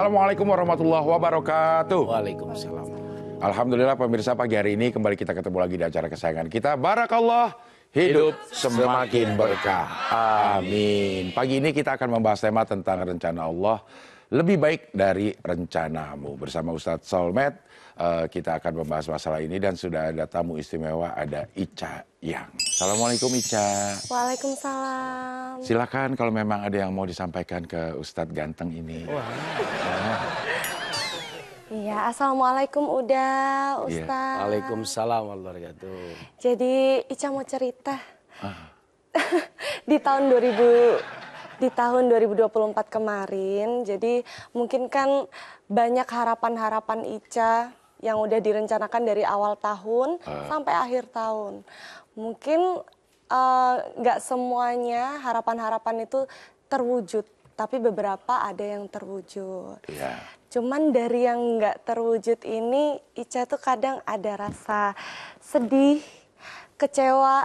Assalamualaikum warahmatullahi wabarakatuh. Waalaikumsalam. Alhamdulillah pemirsa, pagi hari ini kembali kita ketemu lagi di acara kesayangan kita. Barakallah, hidup semakin berkah. Amin. Pagi ini kita akan membahas tema tentang rencana Allah lebih baik dari rencanamu. Bersama Ustadz Solmed, kita akan membahas masalah ini dan sudah ada tamu istimewa, ada Ica Yang. Assalamualaikum Ica. Waalaikumsalam. Silakan kalau memang ada yang mau disampaikan ke Ustadz ganteng ini. Iya, assalamualaikum udah Ustadz. Waalaikumsalam warahmatullahi wabarakatuh. Jadi Ica mau cerita. Di tahun 2024 kemarin, jadi mungkin kan banyak harapan-harapan Ica yang udah direncanakan dari awal tahun sampai akhir tahun. Mungkin nggak semuanya harapan-harapan itu terwujud, tapi beberapa ada yang terwujud. Iya. Cuman dari yang nggak terwujud ini, Ica tuh kadang ada rasa sedih, kecewa.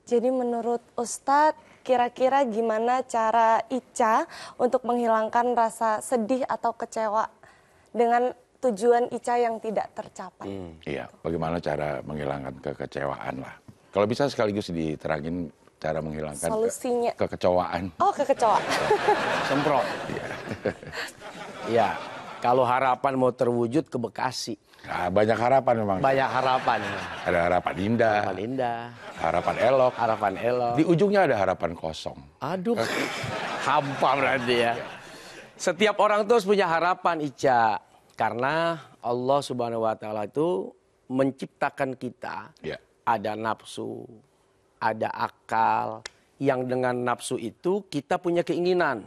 Jadi menurut Ustadz, kira-kira gimana cara Ica untuk menghilangkan rasa sedih atau kecewa dengan tujuan Ica yang tidak tercapai? Iya, bagaimana cara menghilangkan kekecewaan lah. Kalau bisa sekaligus diterangin cara menghilangkan Solusinya. kekecewaan. Oh, kekecewaan. Semprot. Iya. Kalau harapan mau terwujud ke Bekasi. Nah, banyak harapan memang. Banyak harapan. Ada harapan indah, Harapan indah. harapan elok. Harapan elok. Di ujungnya ada harapan kosong. Aduh. Hampa berarti ya. Setiap orang tuh harus punya harapan, Ica. Karena Allah Subhanahu wa taala itu menciptakan kita. Ya. Ada nafsu, ada akal. Yang dengan nafsu itu kita punya keinginan.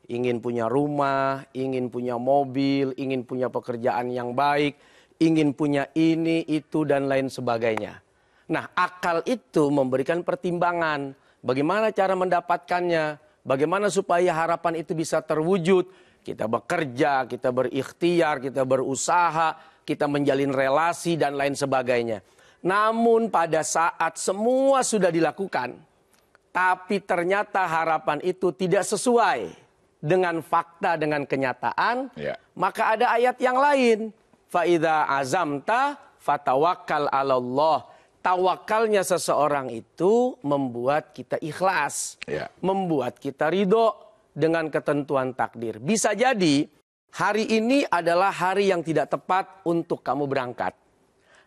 Ingin punya rumah, ingin punya mobil, ingin punya pekerjaan yang baik, ingin punya ini, itu, dan lain sebagainya. Nah, akal itu memberikan pertimbangan. Bagaimana cara mendapatkannya? Bagaimana supaya harapan itu bisa terwujud? Kita bekerja, kita berikhtiar, kita berusaha, kita menjalin relasi, dan lain sebagainya. Namun pada saat semua sudah dilakukan, tapi ternyata harapan itu tidak sesuai dengan fakta, dengan kenyataan, maka ada ayat yang lain. Fa'idha azamta fatawakkal 'alallah. Tawakalnya seseorang itu membuat kita ikhlas, membuat kita ridho dengan ketentuan takdir. Bisa jadi hari ini adalah hari yang tidak tepat untuk kamu berangkat.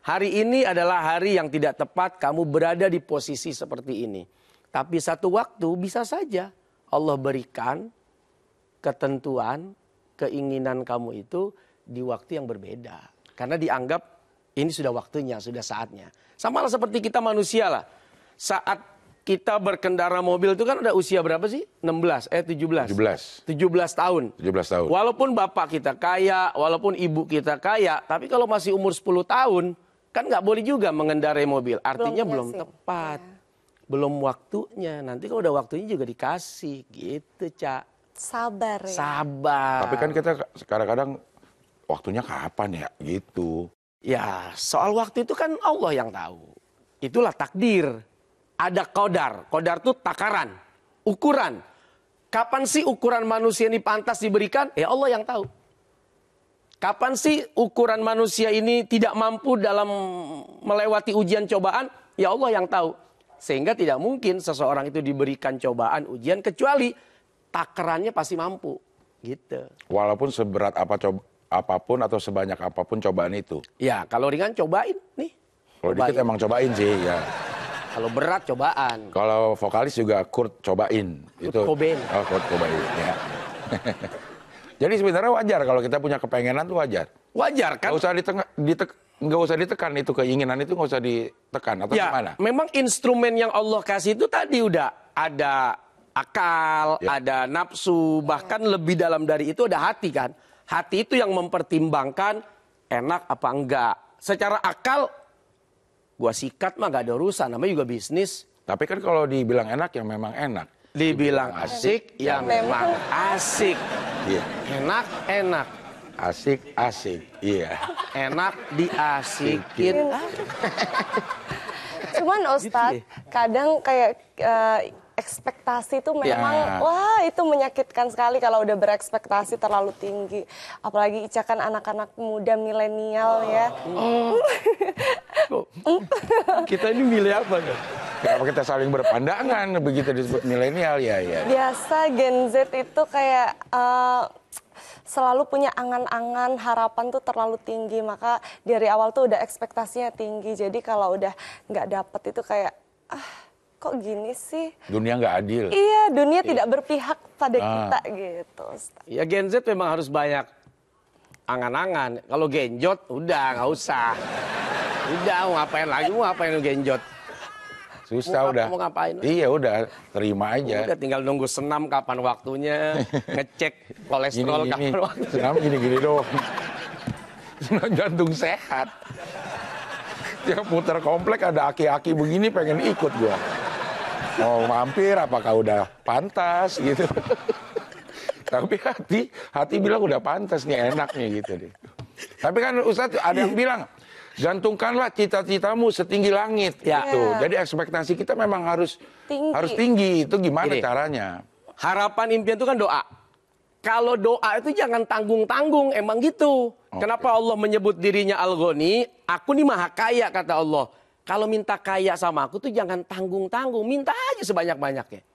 Hari ini adalah hari yang tidak tepat kamu berada di posisi seperti ini. Tapi satu waktu bisa saja Allah berikan ketentuan, keinginan kamu itu di waktu yang berbeda. Karena dianggap ini sudah waktunya, sudah saatnya. Sama lah seperti kita manusia lah. Saat kita berkendara mobil itu kan udah usia berapa sih? 17 tahun. 17 tahun. Walaupun bapak kita kaya, walaupun ibu kita kaya, tapi kalau masih umur 10 tahun, kan nggak boleh juga mengendarai mobil. Artinya belum tepat. Belum waktunya. Nanti kalau udah waktunya juga dikasih. Gitu, Cak. Sabar ya. Sabar. Tapi kan kita kadang-kadang waktunya kapan ya gitu. Ya, soal waktu itu kan Allah yang tahu. Itulah takdir. Ada qadar. Qadar itu takaran, ukuran. Kapan sih ukuran manusia ini pantas diberikan? Ya Allah yang tahu. Kapan sih ukuran manusia ini tidak mampu dalam melewati ujian cobaan? Ya Allah yang tahu. Sehingga tidak mungkin seseorang itu diberikan cobaan, ujian, kecuali takarannya pasti mampu, gitu. Walaupun seberat apapun atau sebanyak apapun cobaan itu. Ya, kalau ringan cobain nih. Kalau dikit emang cobain sih, ya. Kalau berat cobaan. Kalau vokalis juga Kurt cobain. Kurt Cobain. Oh, Kurt Cobain, ya. Jadi sebenarnya wajar kalau kita punya kepengenan tuh wajar. Wajar kan? Nggak usah ditekan itu keinginan itu, nggak usah ditekan atau ya, gimana? Memang instrumen yang Allah kasih itu tadi udah ada akal, ada nafsu, bahkan lebih dalam dari itu ada hati kan. Hati itu yang mempertimbangkan enak apa enggak. Secara akal, gua sikat mah gak ada urusan, namanya juga bisnis. Tapi kan kalau dibilang enak ya memang enak. Dibilang asik ya memang asik. Iya. Enak. Asik, iya. Enak diasikin. Cuman Ustadz, kadang kayak ekspektasi itu memang wah itu menyakitkan sekali kalau udah berekspektasi terlalu tinggi. Apalagi Ica kan anak-anak muda milenial ya. Kita ini milih apa kan? Kenapa kita saling berpandangan begitu disebut milenial ya? Biasa Gen Z itu kayak selalu punya angan-angan, harapan tuh terlalu tinggi, maka dari awal tuh udah ekspektasinya tinggi. Jadi kalau udah nggak dapet itu kayak kok gini sih? Dunia nggak adil. Iya, dunia tidak berpihak pada kita gitu. Ustaz. Ya Gen Z memang harus banyak angan-angan. Kalau genjot udah nggak usah. Udah mau ngapain lagi, mau ngapain genjot? Susah udah. Mau ngapain? Iya udah, terima aja. Udah tinggal nunggu senam kapan waktunya, ngecek kolesterol kapan waktunya. Senam gini-gini doang. Senam jantung sehat. Yang putar komplek ada aki-aki begini pengen ikut gua. Mau mampir apakah udah pantas gitu. Tapi hati bilang udah pantas nih, enak nih gitu deh. Tapi kan Ustadz ada yang bilang, gantungkanlah cita-citamu setinggi langit. Ya. Gitu. Jadi ekspektasi kita memang harus tinggi. Itu gimana Gini. caranya? Harapan impian itu kan doa. Kalau doa itu jangan tanggung-tanggung, emang gitu. Kenapa Allah menyebut dirinya Al-Ghani? Aku nih maha kaya, kata Allah. Kalau minta kaya sama aku tuh jangan tanggung-tanggung, minta aja sebanyak-banyaknya.